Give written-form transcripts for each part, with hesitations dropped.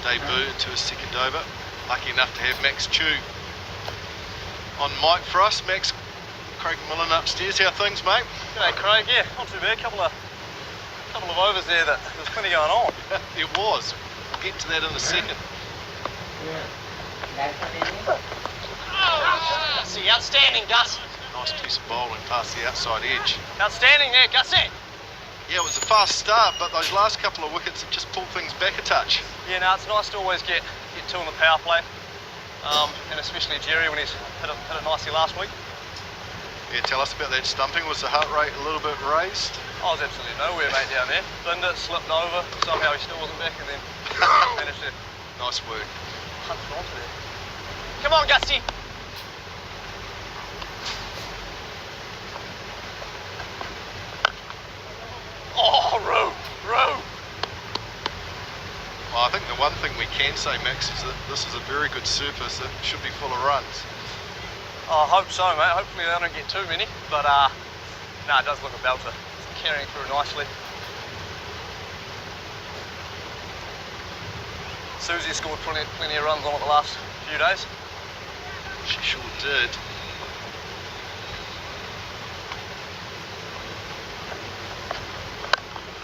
Debut into his second over. Lucky enough to have Max Chew on mic for us. Max, Craig Millen upstairs. How are things, mate? G'day, Craig. Yeah, not too bad. Couple of overs there that there's plenty going on. It was. We'll get to that in a second. See, outstanding, Gus. Nice piece of bowling past the outside edge. Outstanding there, Gussie. Yeah, it was a fast start, but those last couple of wickets have just pulled things back a touch. Yeah, no, it's nice to always get two on the power play, and especially Jerry when he's hit it nicely last week. Yeah, tell us about that stumping. Was the heart rate a little bit raised? I was absolutely nowhere, mate, down there. Binned it, slipped over, somehow he still wasn't back, and then managed to nice work. hunt it onto there. Come on, Gussie. Oh, Roo. Well, I think the one thing we can say, Max, is that this is a very good surface that should be full of runs. I hope so, mate. Hopefully they don't get too many, but no, it does look a belter. It's carrying through nicely. Susie scored plenty of runs on it the last few days. She sure did.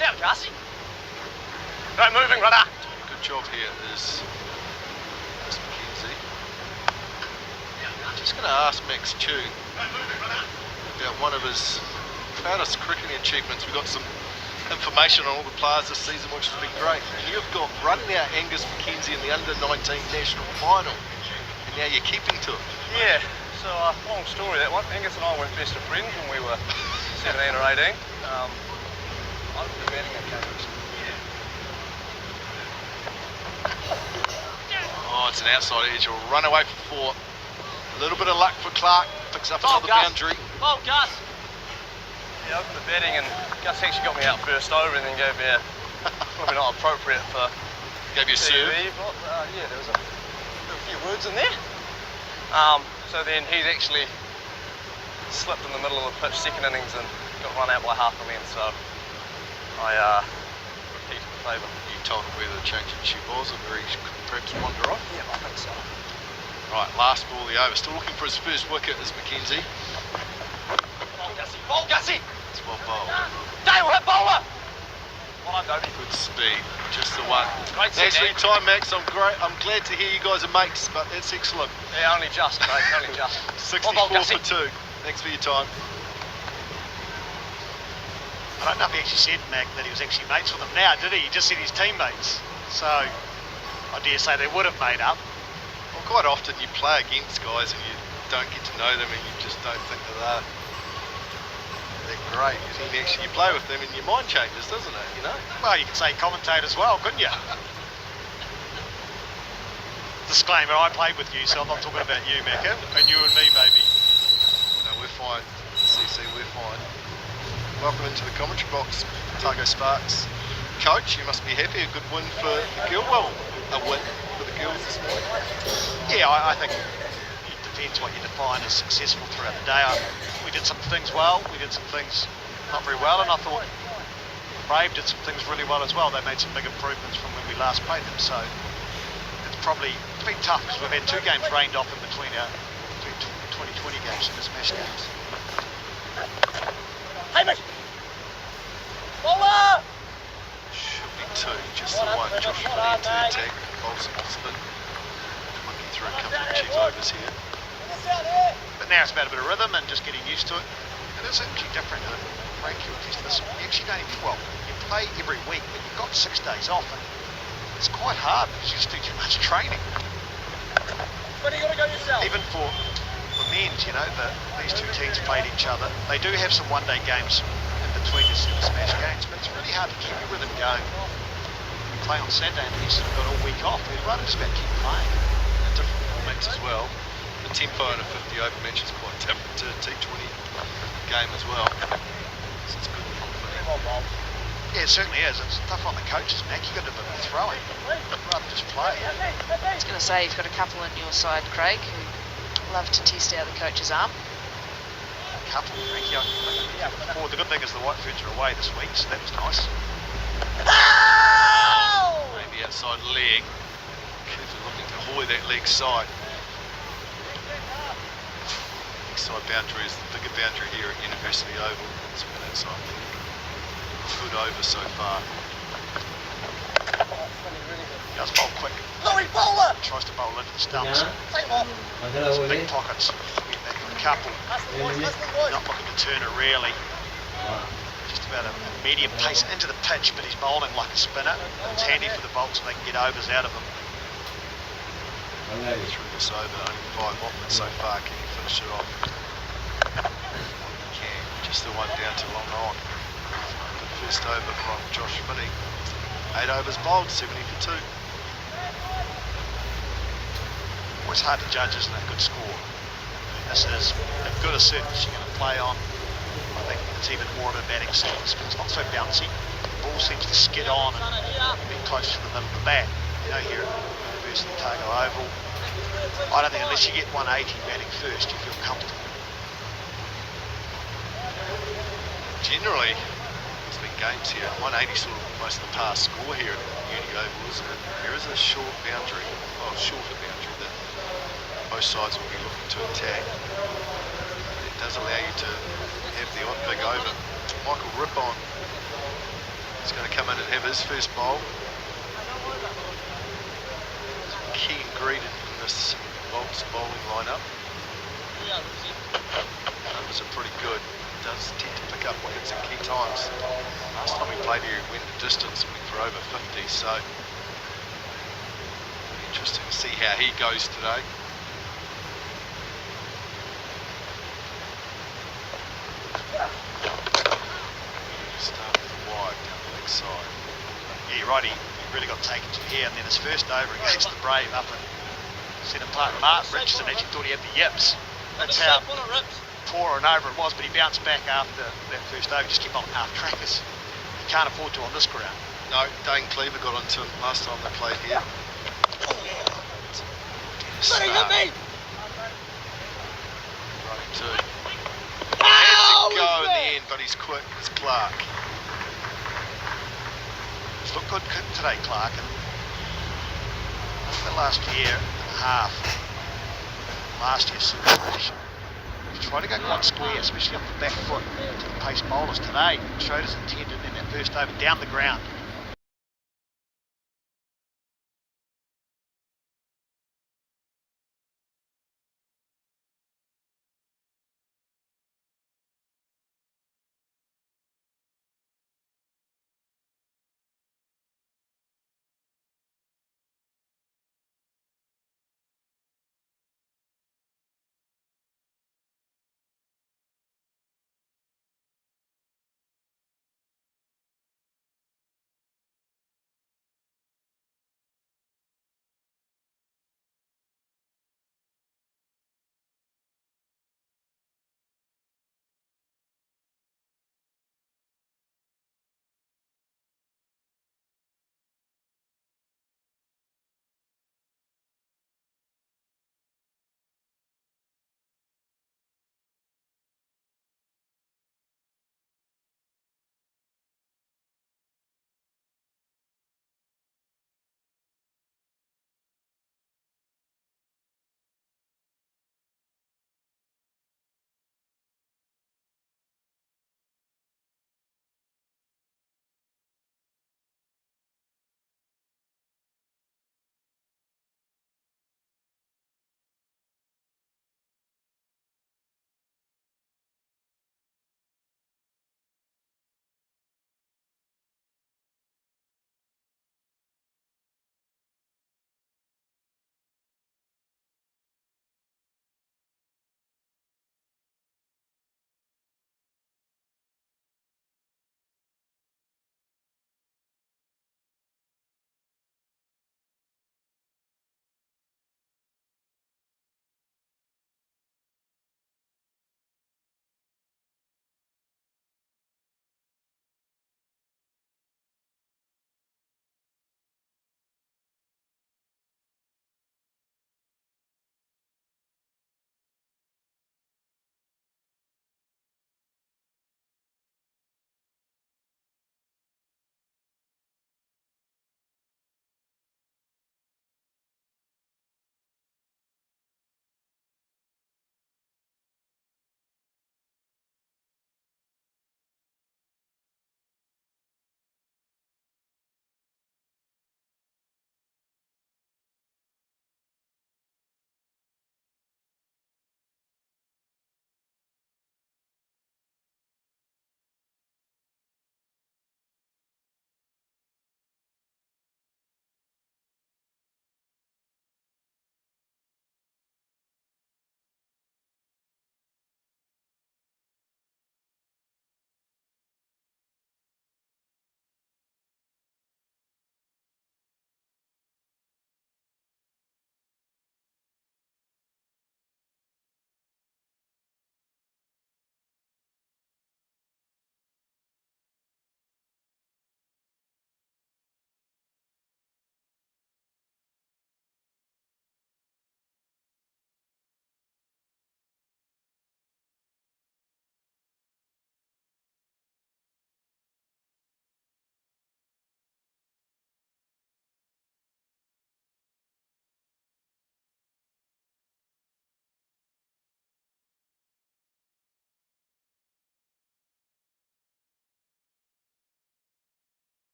Down, Gussie. Right, moving, brother. Good job here is Miss McKenzie. I'm just going to ask Max Chew about one of his proudest cricketing achievements. We've got some information on all the players this season, which has been great. You've got running out Angus McKenzie in the under-19 national final, and now you're keeping to it. Yeah, so long story that one. Angus and I were best of friends when we were 17 or 18. I was the batting occasion. Oh, it's an outside edge. It'll run away for 4. A little bit of luck for Clark. Picks up another boundary. Oh, Gus! Yeah, opened the batting and Gus actually got me out first over and then gave me a, probably not appropriate for Gave you a serve? Yeah, there was a few words in there. So then he's actually slipped in the middle of the pitch, second innings, and got run out by half a length, so I repeated the favour. You told him where the change in shoe was and where he could perhaps wander off? Yeah, I think so. Right, last ball of the over. Still looking for his first wicket is McKenzie. Come on, Gussie. Ball, Gussie! It's well bowled. Dale, hit bowler! Well done, Dobie. Good speed, just the one. Great Thanks set, for your time, Max. I'm glad to hear you guys are mates, but that's excellent. Yeah, only just, mate, only just. 64 for 2. Thanks for your time. I don't know if he actually said, Mac, that he was actually mates with them now, did he? He just said he's teammates. So, I dare say they would have made up. Well, quite often you play against guys and you don't get to know them and you just don't think that they're great. And then actually you play with them and your mind changes, doesn't it, you know? Well, you could say commentate as well, couldn't you? Disclaimer, I played with you, so I'm not talking about you, Macca, and you and me, baby. No, we're fine. CC, we're fine. Welcome into the commentary box, Tago Sparks. Coach, you must be happy. A good win for the girls. Well, a win for the girls this morning. Yeah, I think it depends what you define as successful throughout the day. We did some things well, we did some things not very well, and I thought Brave did some things really well as well. They made some big improvements from when we last played them, so it's been tough because we've had 2 games rained off in between our 2020 games and the Smash games. Hey, mate! Bowler! Should be 2, just the one. Josh Finney into the attack. Bowls Austin. Monkey through a couple of cheap overs here. But now it's about a bit of rhythm and just getting used to it. It is actually different in regular test. You actually don't even, you play every week, but you've got 6 days off. And it's quite hard because you just do too much training. But you gotta go yourself. Even for men's, these 2 teams played each other. They do have some one-day games in between the Smash games, but it's really hard to keep your rhythm going. play on Saturday, and he's got all week off. We'd rather just about keep playing. Different formats as well. The tempo in a 50 over match is quite different to a T20 game as well. So it's good fun for them. Yeah, it certainly is. It's tough on the coaches, Mac. You've got to do a bit of throwing rather than just play. I was going to say, you've got a couple on your side, Craig, who love to test out the coach's arm. Couple, Frankie. Before, the good thing is the Whiteferns are away this week, so that was nice. Maybe outside leg. Kids are looking to hoy that leg side. Leg side boundary is the bigger boundary here at University Oval. It's been outside leg. Good over so far. He does bowl quick. Tries to bowl into the stumps. Some big pockets. A couple. Not looking to turn her really. Just about a medium pace into the pitch, but he's bowling like a spinner. It's handy for the bowls so they can get overs out of him. Through this over, only 5 off it so far. Can he finish it off? He can. Just the one down to long on. Good first over from Josh Minnie. 8 overs bowled, 70 for 2. Always hard to judge, isn't it? A good score. This is as good a surface you're going to play on. I think it's even more of a batting surface because it's not so bouncy. The ball seems to skid on and be close to the middle of the bat. You know, here at University Otago Oval, I don't think unless you get 180 batting first, you feel comfortable. Generally, there's been games here. 180 sort of most of the past score here at Uni Oval, isn't it? There is a short boundary, shorter boundary that both sides will be looking to attack. It does allow you to have the odd big over. Michael Rippon is going to come in and have his first bowl. Key ingredient in this Bolts bowling lineup. Numbers are pretty good. Does tend to pick up wickets at key times. Last time we played here, he went the distance, went for over 50, so interesting to see how he goes today. Start with the wide down the leg side. Yeah, you're right, he really got taken to here, and then his first over against the Brave up in Centre Park, Martin Richardson actually thought he had the yips. That's how poor and over it was, but he bounced back after that first over. Just keep on half trackers. You can't afford to on this ground. No, Dane Cleaver got onto him last time they played here. Running two. Had to go in the end, but he's quick as Clark. He's looked good today, Clark, and the last year and a half, last year's Super British, he tried to go quite square, especially off the back foot to the pace bowlers today. Showed his intent in that first over down the ground.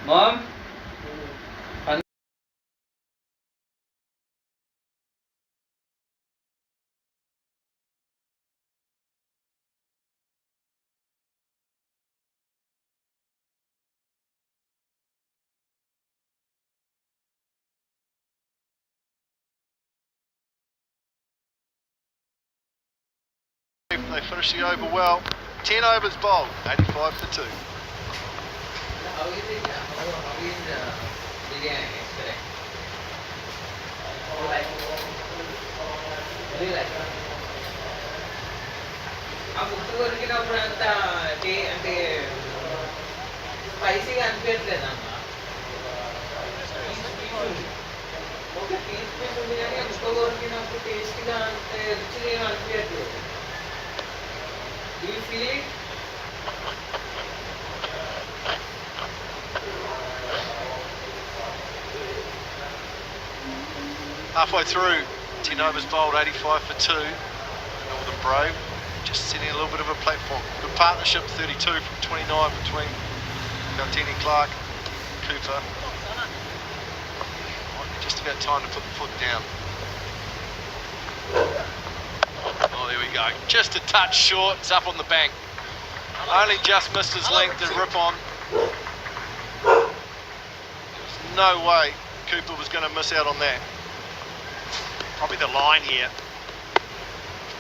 Mom? They finish the over well. 10 overs bowled, 85 for 2. How is beginning? It's correct. ఆ books కొరికినప్పుడు అంతా అంటే స్పైసీగా అనిపించట్లేదమ్మా. Okay piece ఉంది కానీ బుక్క కొరికినప్పుడు టేస్ట్గా అంటే రుచిగా ఏమి అనిపించట్లేదు. Do you feel it? Halfway through, 10 overs bowled, 85 for 2. Northern Brave just setting a little bit of a platform. Good partnership, 32 from 29 between Galtini, Clark, Cooper. Might be just about time to put the foot down. Oh, there we go. Just a touch short, it's up on the bank. Only just missed his length and rip on. There's no way Cooper was going to miss out on that. Probably the line here,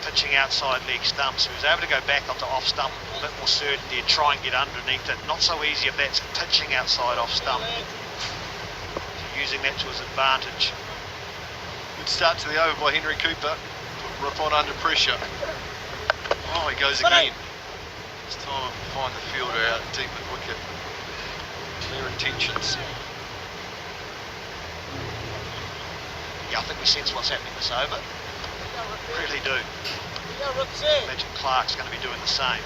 pitching outside leg stumps. He was able to go back onto off stump with a bit more certainty and try and get underneath it. Not so easy if that's pitching outside off stump. Using that to his advantage. Good start to the over by Henry Cooper. Put Rip on under pressure. Oh, he goes again. This time find the fielder out deep at wicket. Clear intentions. Yeah, I think we sense what's happening this over. Really do. Imagine Clark's going to be doing the same.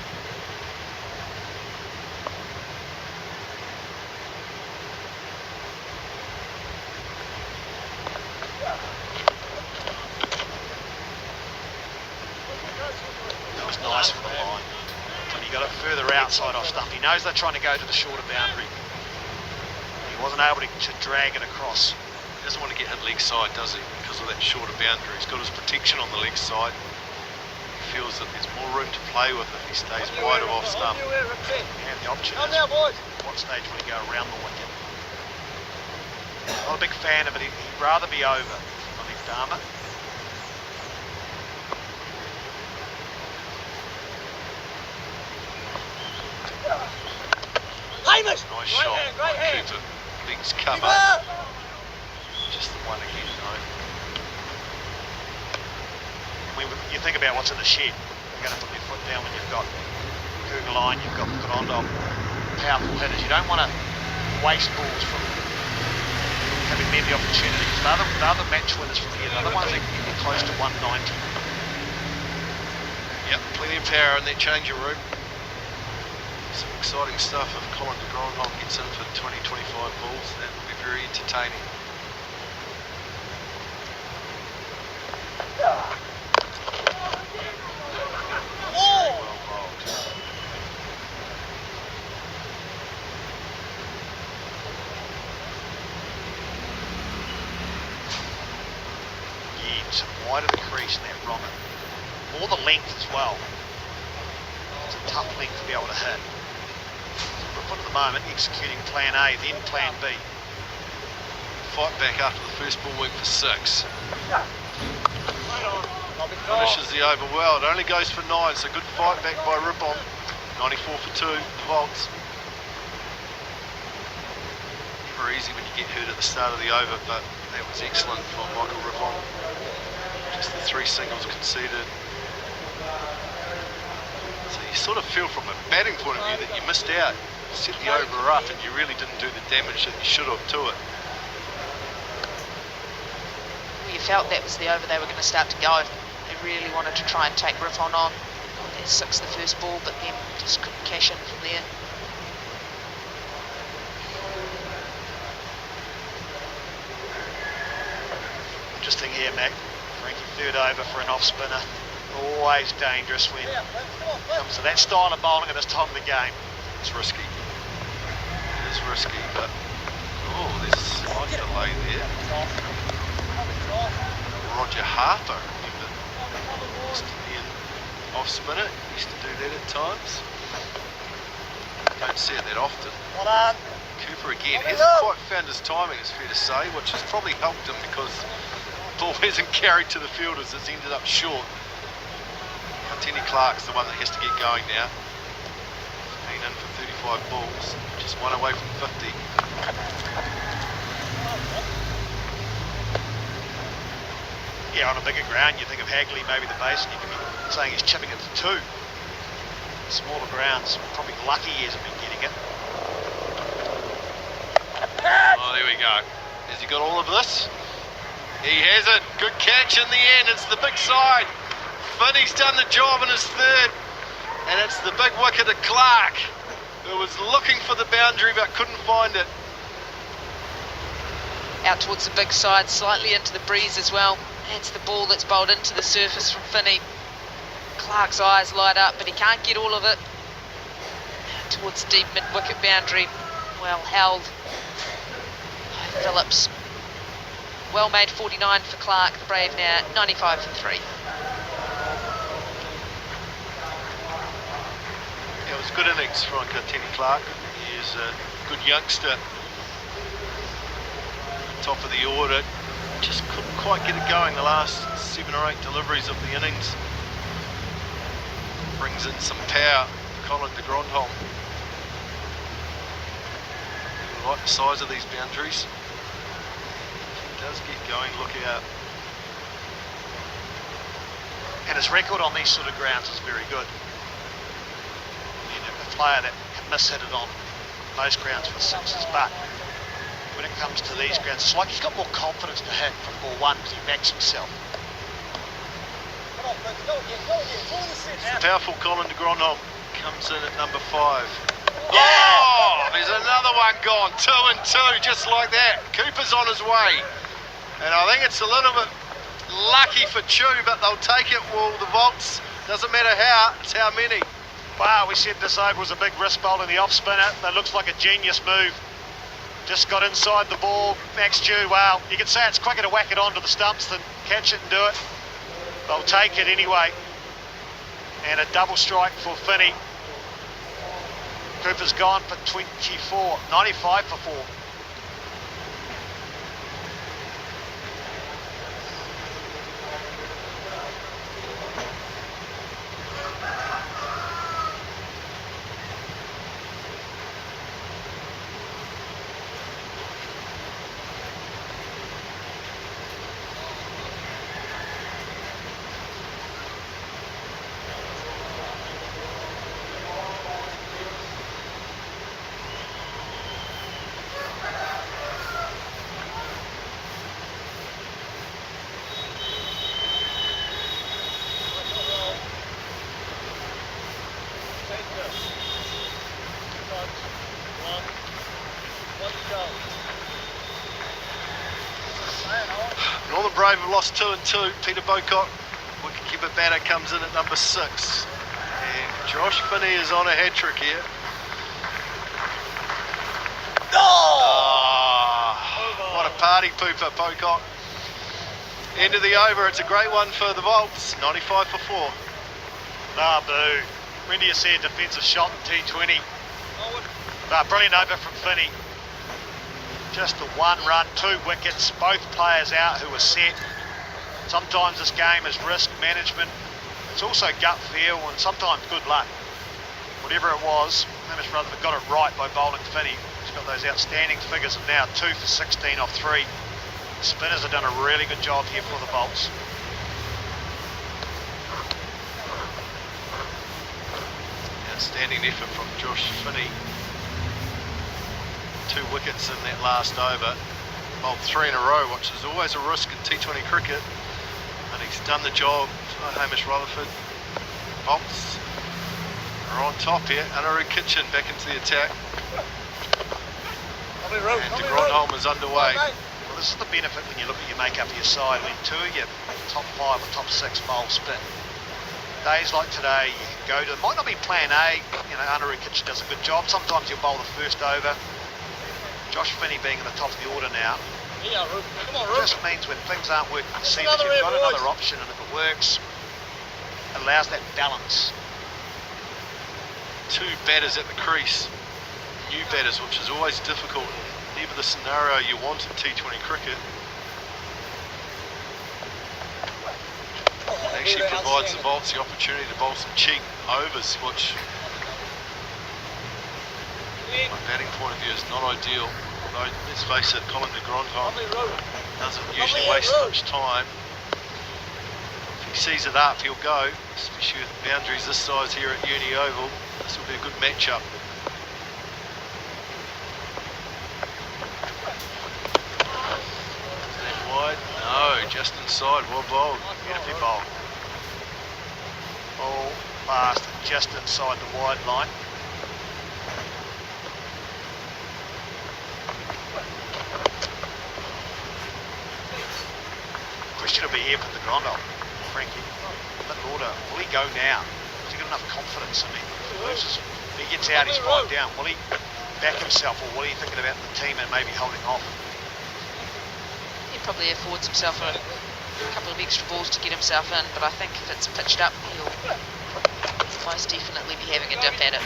That was nice from the line. When he got it further outside off stump, he knows they're trying to go to the shorter boundary. He wasn't able to drag it across. He doesn't want to get hit leg side, does he? Because of that shorter boundary. He's got his protection on the leg side. He feels that there's more room to play with if he stays wide of off stump. And the option is, at what stage will he go around the wicket? Not a big fan of it. He'd rather be over from the left armour. Nice shot by Cooper. Legs cover. Just the one again, though. When you think about what's in the shed, you're going to put your foot down when you've got Google line, you've got Kondo, powerful hitters. You don't want to waste balls from having many opportunities. The other match winners from here, the other ones are getting close to 190. Yep, plenty of power in that changing room. Some exciting stuff if Colin de Grandholt gets in for 20-25 balls. That will be very entertaining. Very well bowled. Yeah, some wider the crease in that rocket. More the length as well. It's a tough length to be able to hit. But at the moment, executing plan A, then plan B. Fight back after the first ball went for 6. Finishes the over well. It only goes for 9, so good fight back by Ripon. 94 for 2, volts. Never easy when you get hurt at the start of the over, but that was excellent from Michael Ripon. Just the 3 singles conceded. So you sort of feel from a batting point of view that you missed out. You set the over up and you really didn't do the damage that you should have to it. You felt that was the over they were going to start to go. They really wanted to try and take Riffon on. They 6 the first ball, but then just couldn't cash in from there. Interesting here, Mac. Frankie third over for an off spinner. Always dangerous when it comes to that style of bowling at this time of the game. It's risky. It is risky, but Oh, there's a slight delay there. Roger Harper, remember, used to be an off spinner, used to do that at times. Don't see it that often. Cooper again hasn't quite found his timing, it's fair to say, which has probably helped him because the ball hasn't carried to the fielders, it's ended up short. Tini Clark's the one that has to get going now. 15 in for 35 balls, just one away from 50. Yeah, on a bigger ground, you think of Hagley, maybe the base, and you can be saying he's chipping it for 2. Smaller grounds, probably lucky he hasn't been getting it. Oh, there we go. Has he got all of this? He has it. Good catch in the end. It's the big side. Finney's done the job in his third. And it's the big wicket of Clark, who was looking for the boundary but couldn't find it. Out towards the big side, slightly into the breeze as well. That's the ball that's bowled into the surface from Finney. Clark's eyes light up, but he can't get all of it. Out towards deep mid-wicket boundary. Well held. Phillips. Well made 49 for Clark, the Brave now 95 for 3. Yeah, it was a good innings from Tini Clark. He is a good youngster. Top of the order. Just couldn't quite get it going the last 7 or 8 deliveries of the innings. Brings in some power, Colin de Grandhomme. I like the size of these boundaries. If he does get going, look out. And his record on these sort of grounds is very good. You know, a player that can miss-hit it on most grounds for 6s, but when it comes to these grounds, it's like he's got more confidence to hit from ball 1 because he backs himself. The powerful Colin de Grandhomme comes in at number 5. Oh, there's another one gone. 2 and 2, just like that. Cooper's on his way. And I think it's a little bit lucky for Chu, but they'll take it. Well, the Volts, doesn't matter how, it's how many. Wow, we said this over was a big wrist bowl in the off spinner. That looks like a genius move. Just got inside the ball. Max Dew, wow, you can say it's quicker to whack it onto the stumps than catch it and do it. They'll take it anyway. And a double strike for Finney. Cooper's gone for 24, 95 for 4. Northern Brave have lost 2 and 2. Peter Bocock, wicketkeeper batter, comes in at number 6. And Josh Finney is on a hat-trick here. Oh, what a party pooper, Pocock. End of the over, it's a great one for the Volts. 95 for 4. Ah, boo. When do you see a defensive shot in T20? Brilliant over from Finney. Just the 1 run, 2 wickets, both players out who were set. Sometimes this game is risk management. It's also gut feel and sometimes good luck. Whatever it was, Hamish Rutherford got it right by bowling Finney. He's got those outstanding figures of now 2 for 16 off 3. The spinners have done a really good job here for the Bolts. Outstanding effort from Josh Finney. 2 wickets in that last over. Bowled 3 in a row, which is always a risk in T20 cricket. And he's done the job. Hamish Rutherford. Bolts are on top here. Anaru Kitchen back into the attack. And de Grandhomme is underway. Well, this is the benefit when you look at your makeup of your side. When 2 of your top 5 or top 6 bowl spin. Days like today, you can go to, it might not be plan A, you know, Anaru Kitchen does a good job. Sometimes you'll bowl the first over. Josh Finney being in the top of the order now Yeah, Ruth. Come on, Ruth. just means when things aren't working for Seamers, another you've got air, boys. another option, and if it works, it allows that balance. Two batters at the crease, new batters, which is always difficult, never the scenario you want in T20 cricket. It actually provides the bowlers the opportunity to bowl some cheap overs, which from a batting point of view is not ideal. Although, let's face it, Colin de Grandhomme doesn't usually waste much time. If he sees it up, he'll go, especially with boundaries this size here at Uni Oval. This will be a good matchup. Is that wide? No, just inside. Well bowled. Beautifully bowled. All fast and just inside the wide line. Question will be here for the Grandal, Frankie. Middle order. Will he go now? Has he got enough confidence in him? If he gets out, he's 5 down. Will he back himself, or will he thinking about the team and maybe holding off? He probably affords himself a couple of extra balls to get himself in, but I think if it's pitched up, he'll most definitely be having a dip at it.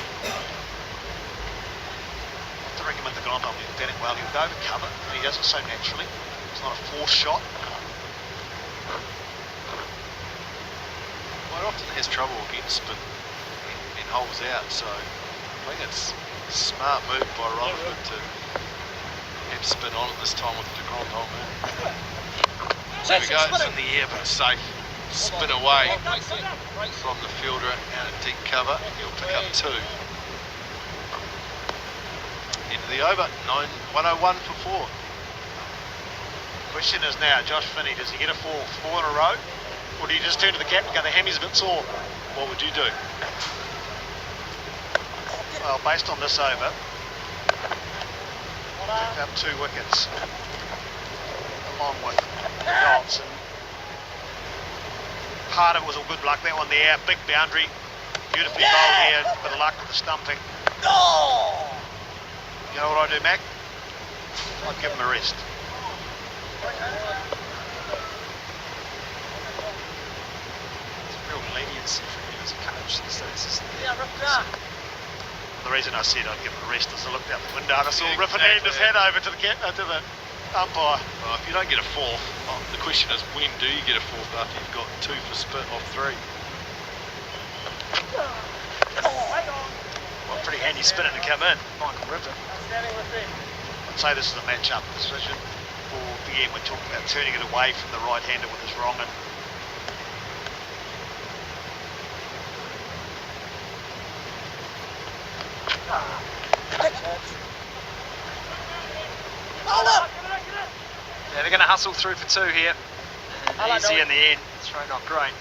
I recommend the Grandal is batting well. He'll go to cover, and he does it so naturally. It's not a forced shot. Quite often has trouble against spin in holes out, so I think it's a smart move by Rutherford to have spin on at this time with the Grandal man. There we go, it's in the air but it's safe. Spin away from the fielder out at deep cover. He'll pick up 2. End of the over, 101 for 4. Question is now, Josh Finney, does he get a 4 in a row? Or do you just turn to the cap and go, the hammy's a bit sore? What would you do? Well, based on this over, picked up 2 wickets, along with the dots, and part of it was all good luck. That one there, big boundary, beautifully bowled here, bit of luck with the stumping. No! You know what I do, Mac? I'd give him a rest. Real leniency from you as a coach these days, isn't there? Yeah, Ruth, down. The reason I said I'd give him a rest is I looked out the window and I saw Yeah, Riffin hand his exactly. head over to the umpire. Well, if you don't get a 4th, the question is when do you get a 4th after you've got 2 for spit off 3? Well, pretty handy spinner to come in, Michael Rippon. I'd say this is a match-up decision for BM. We're talking about turning it away from the right-hander with his wrong. And Yeah, they're going to hustle through for 2 here. And easy in the end. Throw not great.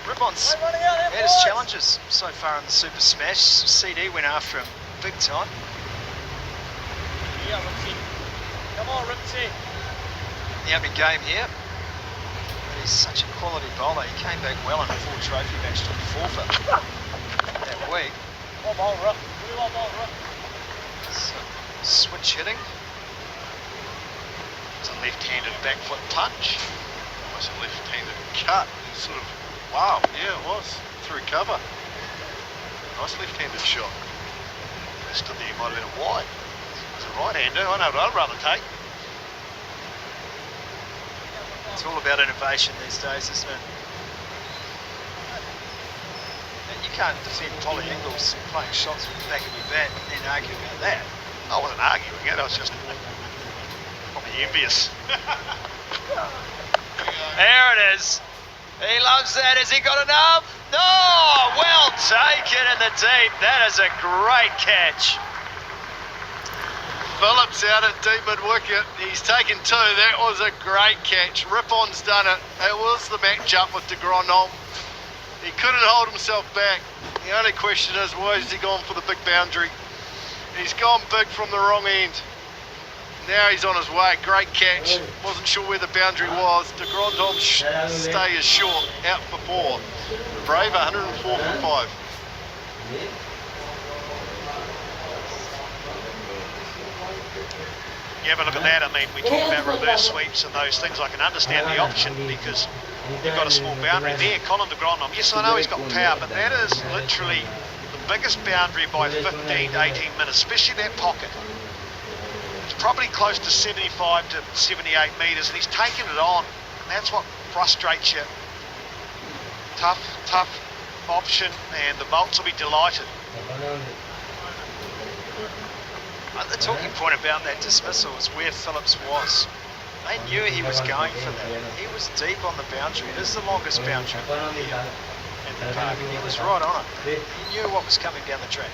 Ribbon's had his challenges so far in the Super Smash. CD went after him big time. Yeah, Ripsy. Come on, Ripsy. The opening game here. But he's such a quality bowler. He came back well in a full trophy match to the forfeit that week. Well ball, Ruff. Really well ball, Ruff. So, switch hitting. it's a left-handed back foot punch. Almost a left-handed cut. It's sort of, wow, yeah it was. Through cover. Nice left-handed shot. I stood there, he might have been a wide. It's a right-hander. I know what I'd rather take. It's all about innovation these days, isn't it? And you can't defend Polly Ingles playing shots with the back of your bat and then argue about that. I wasn't arguing it, I was just probably envious. There it is. He loves that. Has he got enough? No! Well taken in the deep. That is a great catch. Phillips out at deep mid wicket. He's taken 2. That was a great catch. Rippon's done it. It was the match up with de Grandhomme. He couldn't hold himself back. The only question is, why has he gone for the big boundary? He's gone big from the wrong end. Now he's on his way. Great catch. Wasn't sure where the boundary was. De Grandhomme's stay is short. Out for 4. Brave 104 for 5. you have a look at that. I mean, we talk about reverse sweeps and those things. I can understand the option because you've got a small boundary there. Colin de Grandhomme, yes, I know he's got power, but that is literally the biggest boundary by 15 to 18 minutes, especially that pocket. It's probably close to 75 to 78 metres, and he's taken it on, and that's what frustrates you. Tough option, and the Bolts will be delighted. The talking point about that dismissal is where Phillips was. They knew he was going for that. He was deep on the boundary. It is the longest boundary here at the park. He was right on it. He knew what was coming down the track.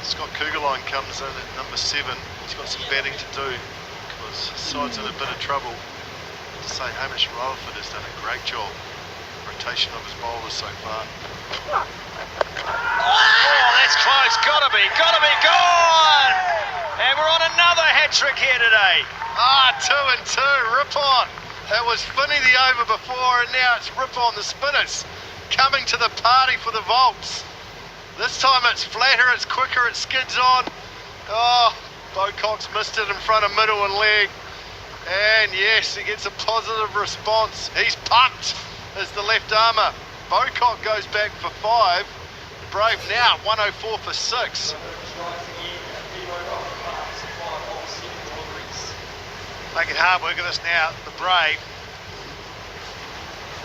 Scott Kugelheim comes in at number 7. He's got some batting to do because his side's in a bit of trouble. To say Hamish Rutherford has done a great job. Rotation of his bowlers so far. Oh, that's close. Gotta be gone! And we're on another hat-trick here today. 2 and 2, rip on. That was Finney the over before, and now it's rip on the spinners coming to the party for the Volts. This time it's flatter, it's quicker, it skids on. Oh, Bocock's missed it in front of middle and leg. And yes, he gets a positive response. He's pumped as the left armour. Bocock goes back for 5. Brave now, 104 for 6. Making hard work of this now, the Brave.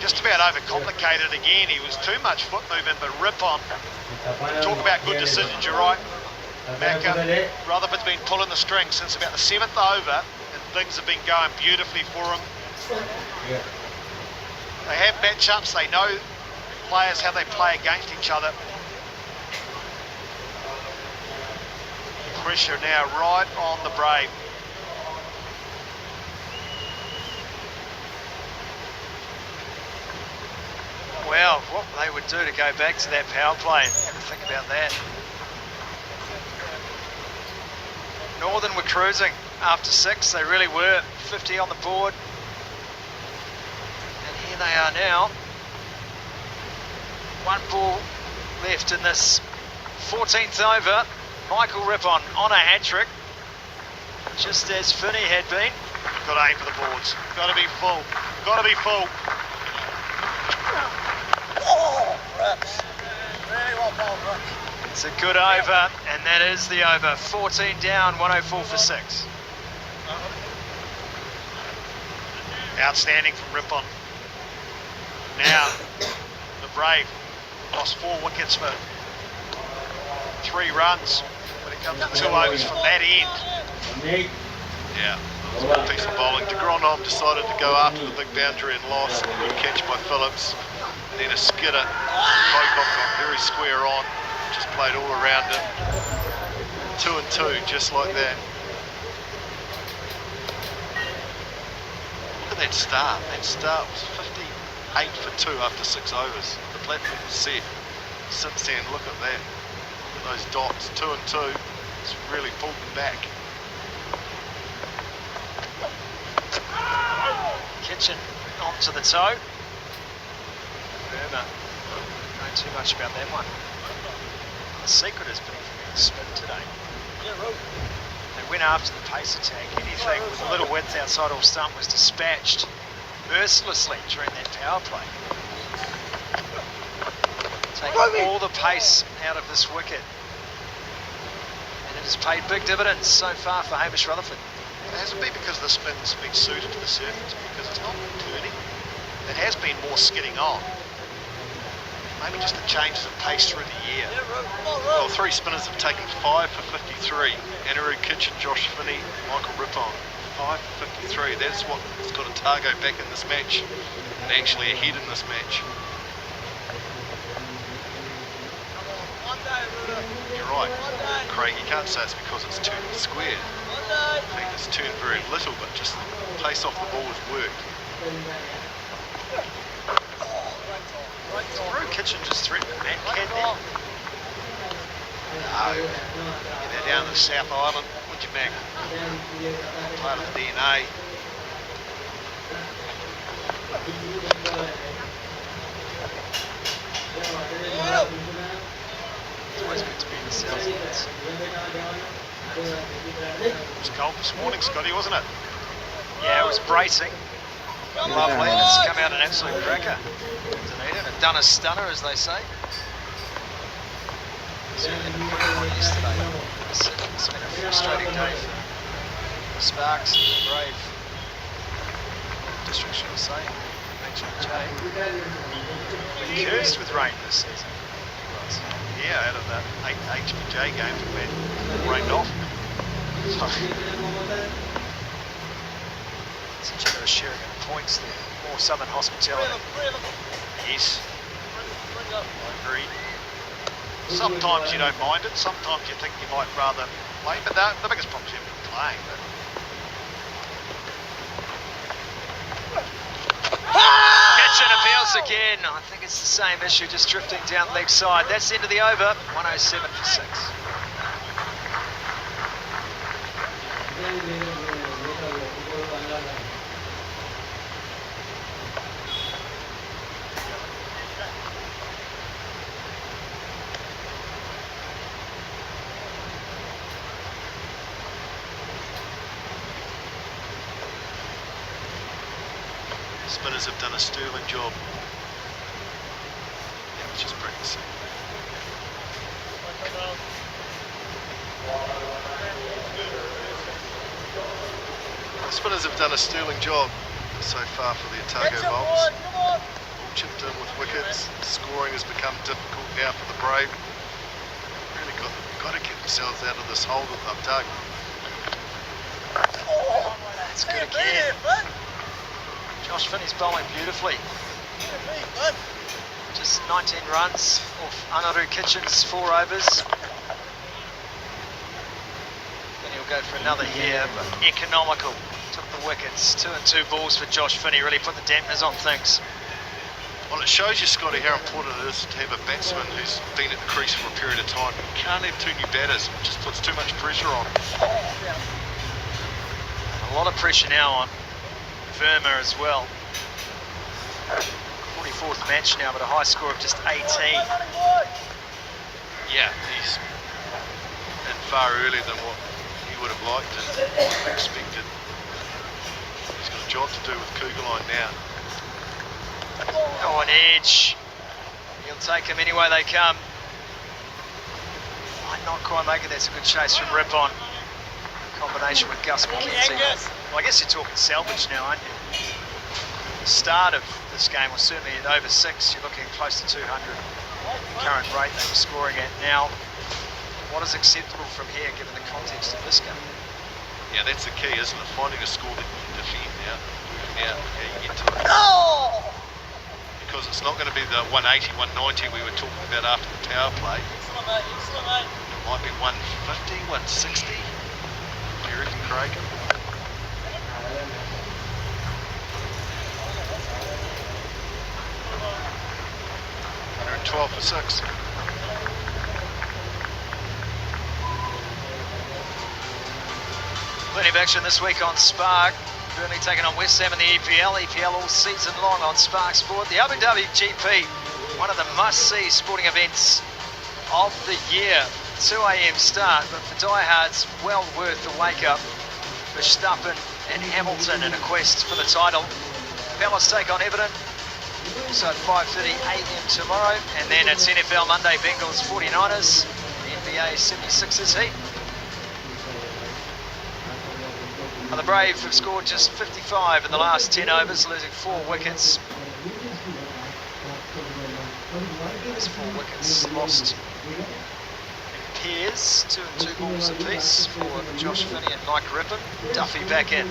Just about overcomplicated again. He was too much foot movement, but rip on. Talk about good decisions, you're right. Macca, Rutherford's been pulling the string since about the 7th over, and things have been going beautifully for him. They have matchups, they know players how they play against each other. Pressure now right on the Brave. Well, what they would do to go back to that power play. Have a think about that. Northern were cruising after 6. They really were. 50 on the board. And here they are now. 1 ball left in this 14th over. Michael Rippon on a hat-trick, just as Finney had been. Got to aim for the boards. Got to be full. Got to be full. It's a good over, and that is the over. 14 down, 104 for 6. Outstanding from Rippon. Now, the Brave lost 4 wickets for 3 runs when it comes to 2 overs from that end. Yeah, it was a good piece of bowling. De Grandhomme decided to go after the big boundary and lost. Good catch by Phillips. And then a skidder. Pocock got very square on. Just played all around it. 2 and 2, just like that. Look at that start. That start was 58 for 2 after 6 overs. The platform was set. Since then, look at that. Look at those dots. 2 and 2. It's really pulled them back. Kitchen onto the toe. Verma, don't know too much about that one. The secret has been for the spin today. They went after the pace attack. Anything with a little width outside or stump was dispatched mercilessly during that power play. Taking all the pace out of this wicket. And it has paid big dividends so far for Hamish Rutherford. It hasn't been because the spin's been suited to the surface, because it's not turning. It has been more skidding on. Maybe just the changes of pace through the year. Well, 3 spinners have taken 5 for 53. Anirudh Kitchen, Josh Finney, Michael Rippon. 5 for 53. That's what's got Otago back in this match, and actually ahead in this match. You're right, Craig, you can't say it's because it's turned square. I think it's turned very little, but just the pace off the ball has worked. Drew Kitchen just threatened the man can there. No. Get that down to the South Island, would you, Mac? Part of the DNA. It's always good to be in the South Islands. It was cold this morning, Scotty, wasn't it? Yeah, it was bracing. Lovely, and it's come out an absolute cracker. Dunedin, a done a stunner, as they say. Certainly the quick one yesterday. It's been a frustrating day for Sparks and the Brave district, should I say, HMJ. We're cursed with rain this season. Yeah, out of that HBJ game, we rained off. It's a generous sharing of points there. More southern hospitality. Yes, I agree. Sometimes you don't mind it, sometimes you think you might rather play, but the biggest problem is you haven't been playing. Kitchen appeals again. I think it's the same issue, just drifting down leg side. That's the end of the over. 107 for 6. Spinners have done a sterling job. Yeah, it's just practicing. The spinners have done a sterling job so far for the Otago Bolts. All chipped in with wickets. Scoring has become difficult now for the Brave. Really got to get themselves out of this hole that they've dug. That's good again. Josh Finney's bowling beautifully. Just 19 runs off Anaru Kitchens, 4 overs. Then he'll go for another here, but economical. Took the wickets. 2 and 2 balls for Josh Finney. Really put the dampeners on things. Well, it shows you, Scotty, how important it is to have a batsman who's been at the crease for a period of time. You can't have 2 new batters. It just puts too much pressure on. A lot of pressure now on Verma as well. 44th match now, but a high score of just 18. Yeah, he's in far earlier than what he would have liked and expected. He's got a job to do with Kugelline now. Oh, an edge. He'll take them any way they come. Might not quite make it. That's a good chase from Rippon. Combination with Gus McKenzie. Well, I guess you're talking salvage now, aren't you? The start of this game was certainly at over 6. You're looking close to 200. Current rate they were scoring at. Now, what is acceptable from here given the context of this game? Yeah, that's the key, isn't it? Finding a score that you can defend now. Moving out, how you get to it. Because it's not going to be the 180, 190 we were talking about after the power play. It might be 150, 160. What do you reckon, Craig? 112 for 6. Plenty of action this week on Spark. Burnley taking on West Ham in the EPL. EPL all season long on Spark Sport. The Abu Dhabi GP, one of the must-see sporting events of the year. 2 AM start, but for diehards, well worth the wake-up. Verstappen and Hamilton in a quest for the title. Palace take on Everton. Also at 5:30 AM tomorrow, and then it's NFL Monday, Bengals 49ers, NBA 76ers heat. The Brave have scored just 55 in the last 10 overs, losing 4 wickets. Those 4 wickets lost in pairs, 2 and 2 balls apiece for Josh Finney and Mike Rippon. Duffy back in.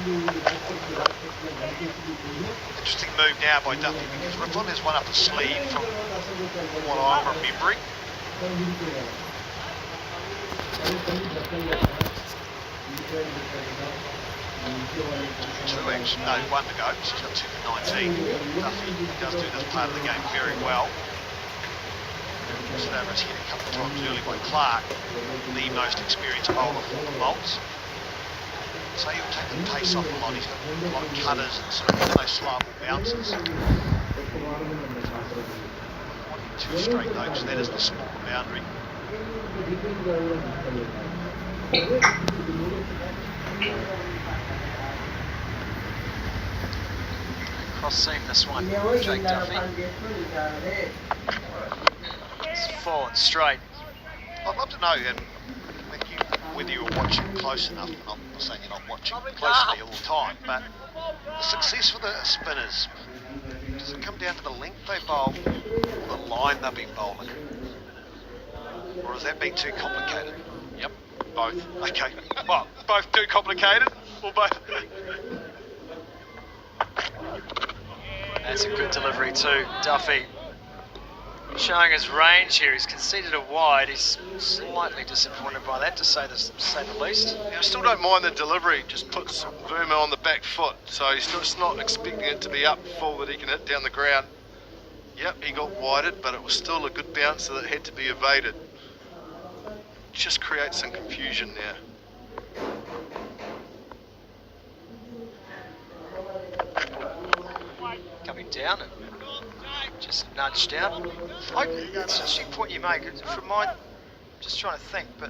Interesting move now by Duffy because Rippon has one up his sleeve from what I'm remembering. 2 actually, no, 1 to go. She's got 2 for 19. Duffy does do this part of the game very well. Over his head a couple of times early by Clark, the most experienced bowler for the Bolts. So he'll take the pace off a lot. He's got a lot of cutters and sort of those slow bounces. 2 straight though, because that is the smaller boundary. Cross seam this one, Jake Duffy. It's full and straight. I'd love to know, and thinking whether you're watching close enough. I'm not saying you're not watching closely all the time, but the success for the spinners, does it come down to the length they bowl or the line they've been bowling? Or has that been too complicated? Yep, both. Okay, well, both too complicated, or both? That's a good delivery too, Duffy. Showing his range here, he's conceded a wide. He's slightly disappointed by that, to say the least. I still don't mind the delivery, just puts Verma on the back foot, so he's just not expecting it to be up full that he can hit down the ground. Yep, he got wided, but it was still a good bouncer that had to be evaded. Just creates some confusion there. Coming down and just nudged out. It's actually a point you make. From my, just trying to think, but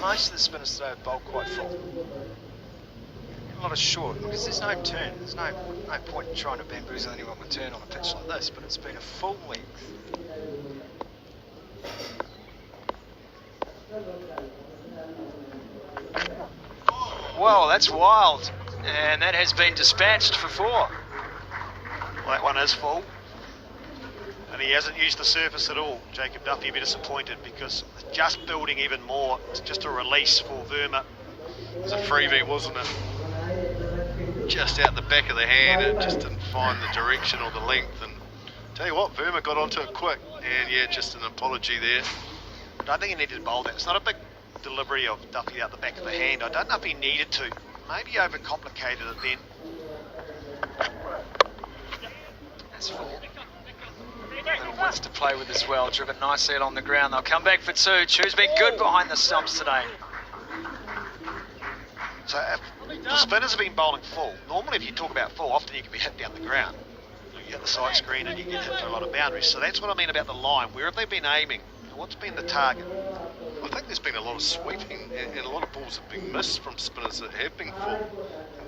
most of the spinners today have bowled quite full. A lot of short, because there's no turn. There's no point in trying to bamboozle anyone with turn on a pitch like this, but it's been a full length. Well, that's wild, and that has been dispatched for 4. Well, that one is full. And he hasn't used the surface at all. Jacob Duffy will be disappointed because just building even more, it's just a release for Verma. It was a freebie, wasn't it? Just out the back of the hand, it just didn't find the direction or the length. And tell you what, Verma got onto it quick. And yeah, just an apology there. I don't think he needed to bowl that. It's not a big delivery of Duffy out the back of the hand. I don't know if he needed to. Maybe overcomplicated it then. That's full. Little width to play with as well. Driven nicely along the ground. They'll come back for 2. Chu's been good behind the stumps today. So the spinners have been bowling full. Normally if you talk about full, often you can be hit down the ground. You get the side screen and you get hit for a lot of boundaries. So that's what I mean about the line. Where have they been aiming? What's been the target? I think there's been a lot of sweeping and a lot of balls have been missed from spinners that have been full.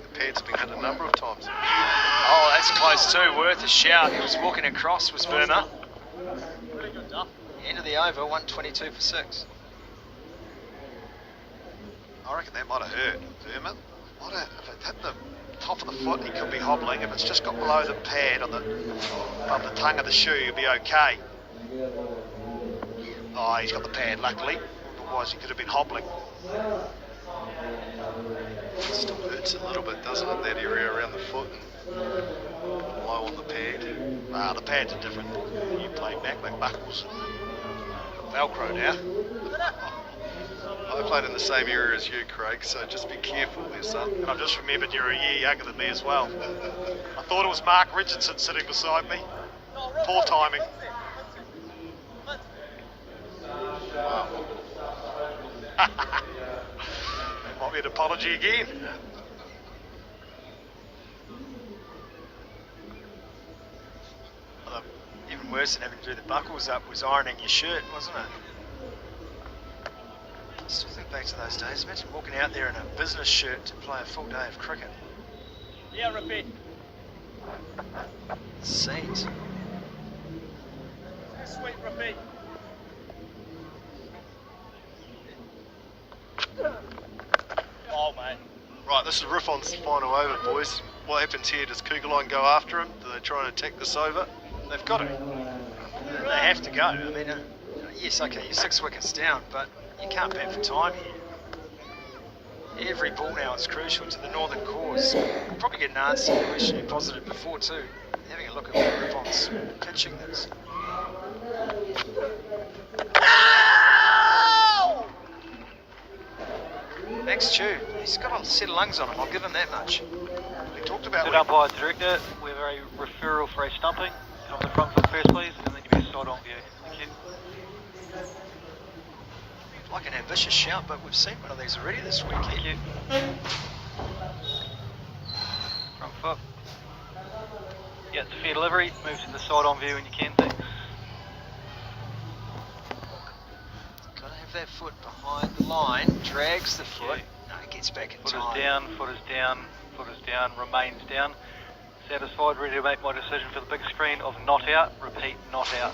The pads have been hit a number of times. Oh, that's close too. Worth a shout. He was walking across, was Verma. End of the over, 122 for 6. I reckon that might have hurt Verma. If it hit the top of the foot, he could be hobbling. If it's just got below the pad on above the tongue of the shoe, he'll be okay. Oh, he's got the pad, luckily. Otherwise, he could have been hobbling. It still hurts a little bit, doesn't it? That area around the foot and low on the pad. The pads are different. You play back like buckles. Velcro now. I played in the same area as you, Craig, so just be careful there, son. And I've just remembered you're a year younger than me as well. I thought it was Mark Richardson sitting beside me. Poor timing. Wow. Might be an apology again. Well, even worse than having to do the buckles up was ironing your shirt, wasn't it? Still think back to those days. Imagine walking out there in a business shirt to play a full day of cricket. Yeah, repeat. Scenes. Sweet, repeat. Oh, mate. Right, this is Riffon's final over, boys. What happens here? Does Cougarline go after him? Do they try and attack this over? They've got to. They have to go. I mean, yes, okay, you're 6 wickets down, but you can't bat for time here. Every ball now is crucial to the Northern cause. We'll probably get an answer to the question you posited before too. Having a look at where Riffon's pitching this. Thanks, Chu. He's got a set of lungs on him, I'll give him that much. We talked about... Sit umpire director, we have a referral for a stumping. Come to the front foot first, please, and then give me a side on view. Thank you. Like an ambitious shout, but we've seen one of these already this week. Thank you. Front foot. Yeah, it's a fair delivery. Move to the side on view when you can, thanks. Gotta have that foot behind the line, drags the foot. No, he gets back in Foot time. is down, foot is down, foot is down, remains down. Satisfied, ready to make my decision for the big screen of not out. Repeat, not out.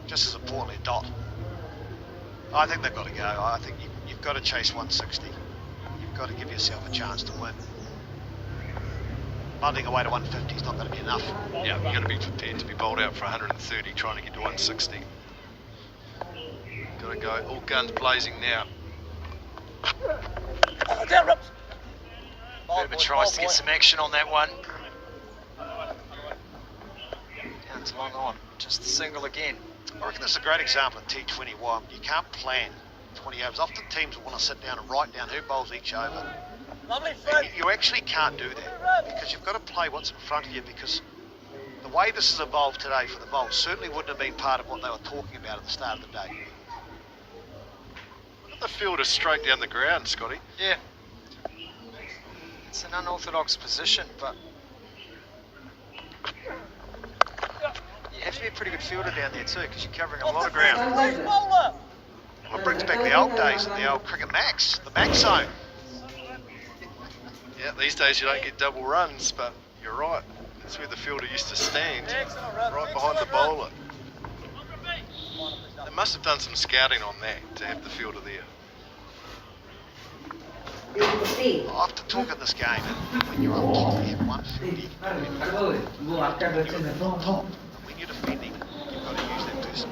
Just as importantly, dot. I think they've got to go. I think you've got to chase 160. You've got to give yourself a chance to win. Bunting away to 150 is not going to be enough. Yeah, you're going to be prepared to be bowled out for 130, trying to get to 160. Got to go all guns blazing now. Herbert tries to get some action on that one. Down to long on, just the single again. I reckon this is a great example of T21. You can't plan 20 overs. Often teams will want to sit down and write down who bowls each over. And you actually can't do that because you've got to play what's in front of you, because the way this has evolved today for the bowls certainly wouldn't have been part of what they were talking about at the start of the day. Look at the fielder straight down the ground, Scotty. Yeah. It's an unorthodox position, but you have to be a pretty good fielder down there too, because you're covering a lot of ground. Well, it brings back the old days and the old cricket max, the max zone. Yeah, these days you don't get double runs, but you're right. That's where the fielder used to stand, right behind the bowler. They must have done some scouting on that to have the fielder there. After talking this game, and when you're on top, you have 150. When you're defending, you've got to use that person.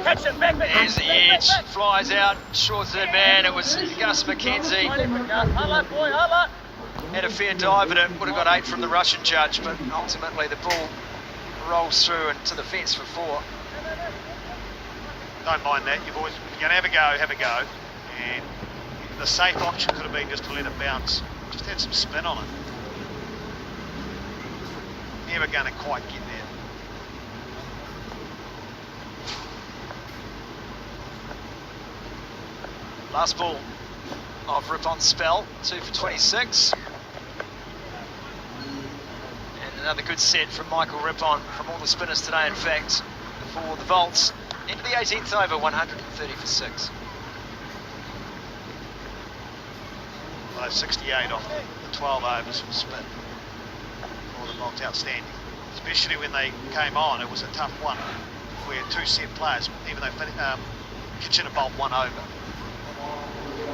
There's the edge, flies out, short third man. It was Gus McKenzie. Had a fair dive at it, would have got 8 from the Russian judge, but ultimately the ball rolls through and to the fence for 4. Don't mind that. You've always, if you're going to have a go. And the safe option could have been just to let it bounce. Just had some spin on it. Never going to quite get there. Last ball of Rippon's spell, 2 for 26. And another good set from Michael Rippon, from all the spinners today, in fact, for the Volts. Into the 18th over, 130 for 6. Well, 68 off the 12 overs from spin. For the Volts, outstanding. Especially when they came on, it was a tough one. Where 2 set players, even though Kitchener bowled 1 over.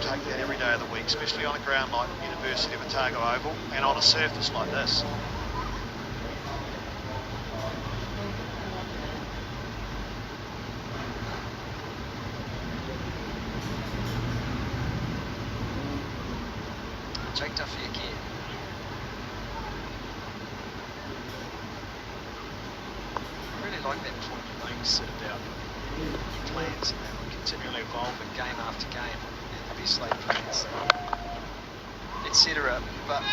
Take that every day of the week, especially on a ground like University of Otago Oval and on a surface like this. Jake Duffy again. I really like that point that Lang said about plans and they will continually evolving game after game. Best laid plans, etc. But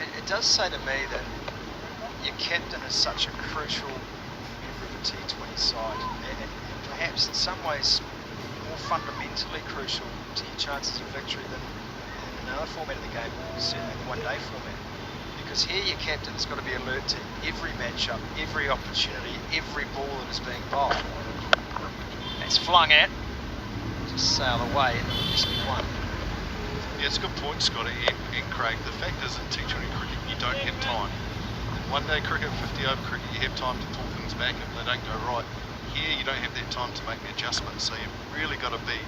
it does say to me that your captain is such a crucial member of a T20 side, and perhaps in some ways more fundamentally crucial to your chances of victory than in another format of the game, certainly the one-day format. Because here your captain's got to be alert to every matchup, every opportunity, every ball that is being bowled. It's flung at. Sail away and just be one. Yeah, it's a good point, Scotty and Craig. The fact is, in T20 cricket, you don't have time. In one-day cricket, 50-over cricket, you have time to pull things back if they don't go right. Here, you don't have that time to make the adjustments, so you've really got to be...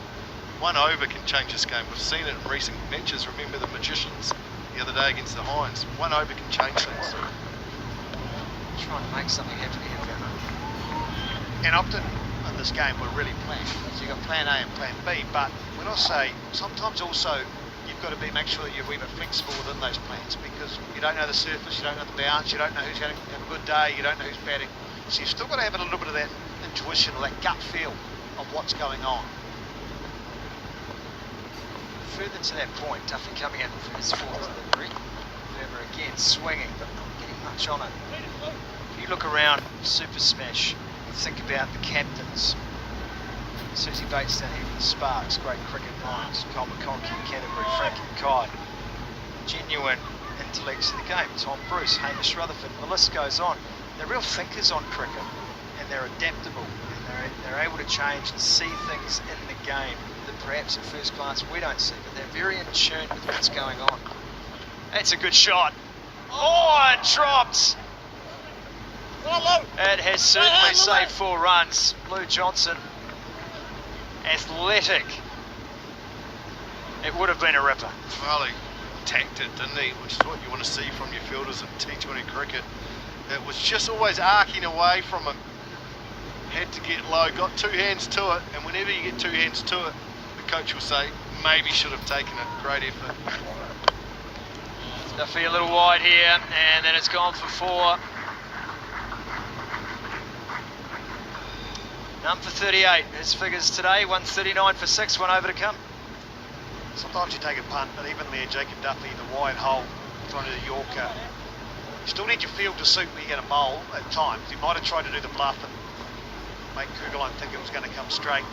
1 over can change this game. We've seen it in recent matches. Remember the Magicians the other day against the Hinds. 1 over can change things. Trying to make something happen here, Werner. And often in this game we're really planned. So you've got plan A and plan B, but when I say sometimes also you've got to make sure that you're a wee bit flexible within those plans, because you don't know the surface, you don't know the bounce, you don't know who's going to have a good day, you don't know who's batting. So you've still got to have a little bit of that intuition or that gut feel of what's going on. Further to that point, Duffy coming in for his 4th delivery. Verma again swinging, but not getting much on it. If you look around Super Smash, think about the captains. Susie Bates down here with the Sparks, great cricket minds. Cole McConkie, Canterbury, Frankie Mackay. Genuine intellects of the game. Tom Bruce, Hamish Rutherford, the list goes on. They're real thinkers on cricket, and they're adaptable, and they're able to change and see things in the game that perhaps at first glance we don't see, but they're very in tune with what's going on. That's a good shot. Oh, it dropped. It has certainly saved 4 runs. Lou Johnson, athletic. It would have been a ripper. Well, he tacked it, didn't he? Which is what you want to see from your fielders in T20 cricket. It was just always arcing away from him. Had to get low, got 2 hands to it, and whenever you get 2 hands to it, the coach will say, maybe should have taken it. Great effort. Duffy a little wide here, and then it's gone for 4. None for 38. His figures today, 139 for 6, 1 over to come. Sometimes you take a punt, but even there, Jacob Duffy, the wide hole, trying to do the Yorker. You still need your field to suit where you're going to bowl at times. You might have tried to do the bluff and make Kugelheim think it was going to come straight.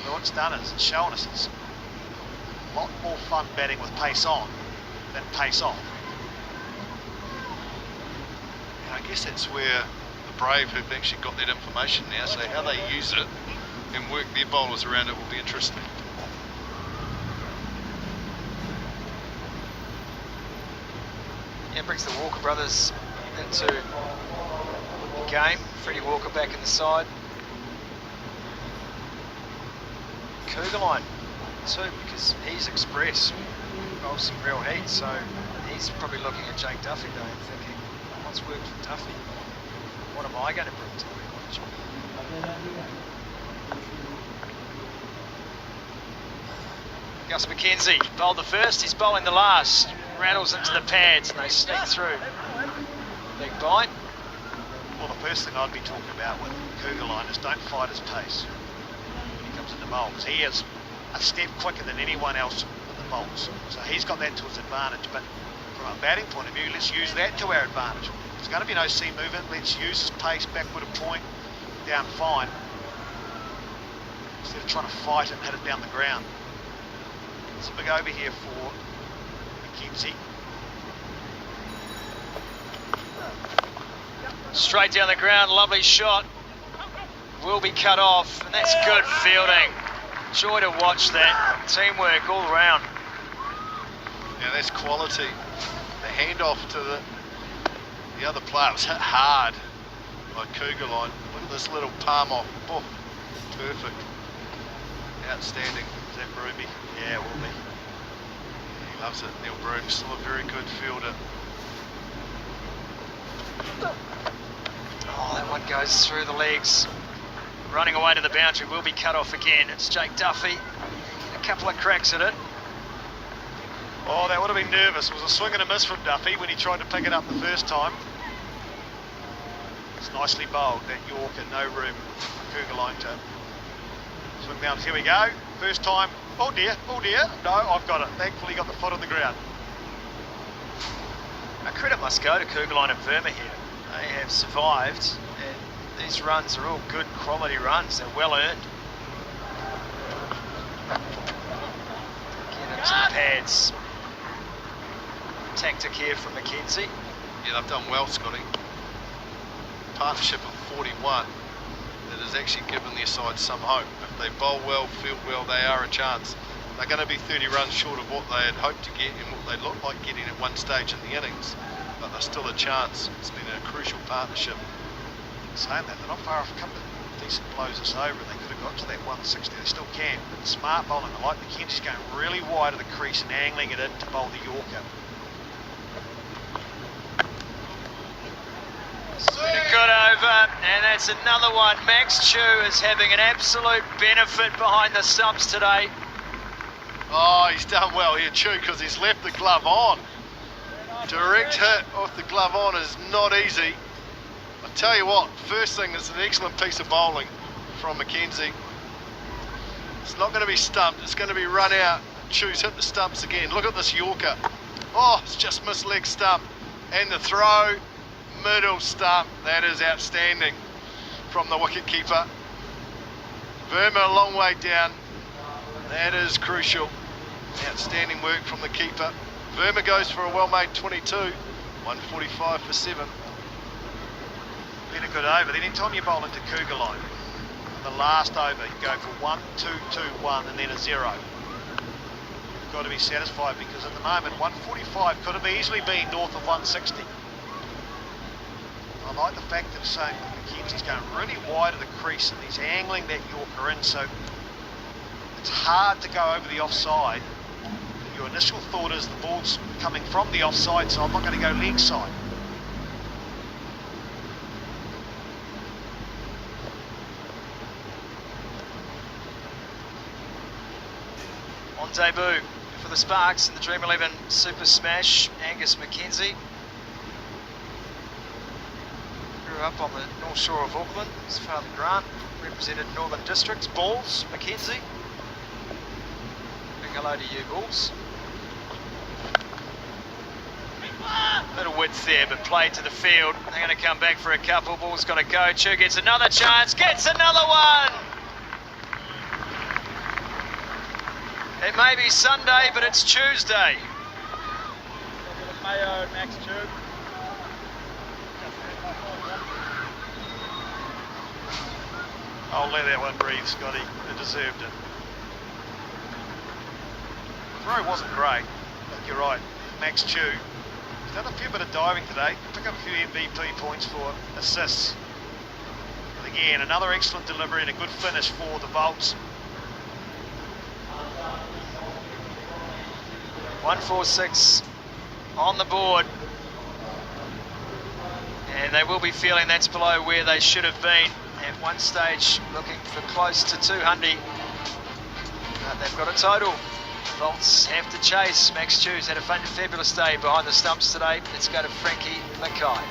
But what it's done is it's shown us it's a lot more fun batting with pace on than pace off. And I guess that's where the Brave have actually got that information now, so how they use it and work their bowlers around it will be interesting. Yeah, brings the Walker brothers into the game. Freddie Walker back in the side. Kugelheim too, because he's express, bowls some real heat, so he's probably looking at Jake Duffy though and thinking, what's worked for Duffy? What am I going to bring to it? Gus McKenzie bowled the first, he's bowling the last. Rattles into the pads and they sneak through. Big bite. Well, the first thing I'd be talking about with Kugelheim is don't fight his pace when he comes into bowls. He is a step quicker than anyone else in the bowls, so he's got that to his advantage. But from a batting point of view, let's use that to our advantage. There's going to be no seam movement. Let's use his pace backward a point, down fine, instead of trying to fight it and hit it down the ground. It's a big over here for McKenzie. Straight down the ground, lovely shot. Will be cut off, and that's good fielding. Joy to watch that. Teamwork all around. Yeah, that's quality. The handoff to the other player was hit hard by Kugelheim. Look at this little palm off. Oh, perfect. Outstanding. Is that Broomy? Yeah, it will be. He loves it. Neil Broom, still a very good fielder. Oh, that one goes through the legs. Running away to the boundary, will be cut off again. It's Jake Duffy. A couple of cracks at it. Oh, that would have been nervous. It was a swing and a miss from Duffy when he tried to pick it up the first time. It's nicely bowled, that Yorker, no room for Kugelheim to swing down. Here we go. First time. Oh dear, oh dear. No, I've got it. Thankfully got the foot on the ground. Now, credit must go to Kugelheim and Verma here. They have survived, and these runs are all good quality runs. They're well earned. Get into the pads. Tactic here from McKenzie. Yeah, they've done well, Scotty. Partnership of 41 that has actually given their side some hope. If they bowl well, field well, they are a chance. They're going to be 30 runs short of what they had hoped to get and what they looked like getting at one stage in the innings. But there's still a chance. It's been a crucial partnership. Saying that, they're not far off a couple of decent blows us over, and they could have got to that 160. They still can. But smart bowling. I like McKenzie's going really wide of the crease and angling it in to bowl the Yorker. It's been a good over, and that's another one. Max Chu is having an absolute benefit behind the stumps today. Oh, he's done well here, Chu, because he's left the glove on. Direct hit off the glove on is not easy. I tell you what, first thing is an excellent piece of bowling from McKenzie. It's not going to be stumped, it's going to be run out. Chu's hit the stumps again. Look at this Yorker. Oh, it's just missed leg stump. And the throw, middle stump. That is outstanding from the wicket keeper. Verma a long way down. That is crucial. Outstanding work from the keeper. Verma goes for a well-made 22, 145 for 7. Been a good over. Then anytime you bowl into Cougar line, the last over you go for 1, 2, 2, 1 and then a 0. You've got to be satisfied because at the moment 145 could have easily been north of 160. I like the fact that it's saying McKenzie's going really wide of the crease and he's angling that Yorker in, so it's hard to go over the offside. Your initial thought is the ball's coming from the offside, so I'm not going to go leg side. On debut for the Sparks in the Dream 11 Super Smash, Angus McKenzie. Grew up on the North Shore of Auckland. His father Grant represented Northern Districts. Balls, McKenzie. Big hello to you, Balls. Little width there, but played to the field. They're going to come back for a couple. Ball's got to go. Chu gets another chance, gets another one. It may be Sunday, but it's Tuesday. Mayo, Max Chu. I'll let that one breathe, Scotty. It deserved it. The throw wasn't great, but you're right. Max Chu. He's done a fair bit of diving today. Took up a few MVP points for assists. But again, another excellent delivery and a good finish for the Volts. 146 on the board. And they will be feeling that's below where they should have been. At one stage looking for close to 200. But they've got a total. Volts have to chase. Max Chu's had a fabulous day behind the stumps today. Let's go to Frankie Mackay.